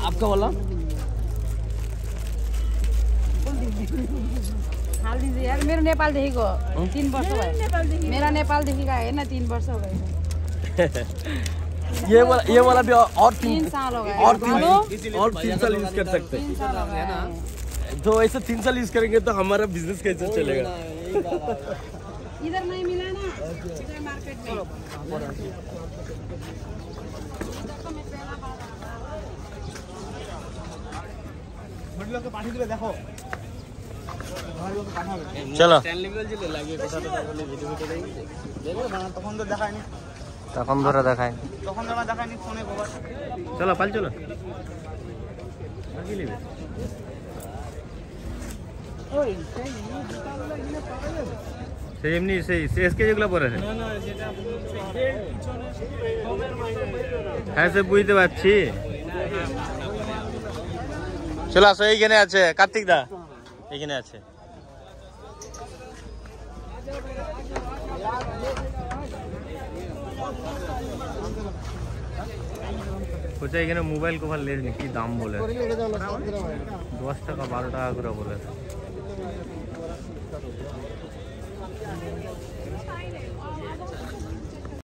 आपका वाला हाल दीजिए यार, मेरा नेपाल देखिको 3 वर्ष भयो। मेरा नेपाल देखिका है ना 3 वर्ष हो गए। ये वाला भी और 3 साल हो गए। और 3 साल यूज कर सकते हैं। 3 साल हो गए ना। तो ऐसे 3 साल यूज करेंगे तो हमारा बिजनेस कैसे चलेगा? इधर नहीं मिला ना, इधर मार्केट में। চলো তখন ধরে দেখায় চলো পাল চলো সেই এমনি সেই এসকে যেগুলো পরে হ্যাঁ সে বুঝতে পারছি। চলো আসো, এইখানে আছে কার্তিক দা, এইখানে আছে। কোথায় এখানে মোবাইল কভার লেনি কি দাম বলে 10 টাকা 12 টাকা করে বলে।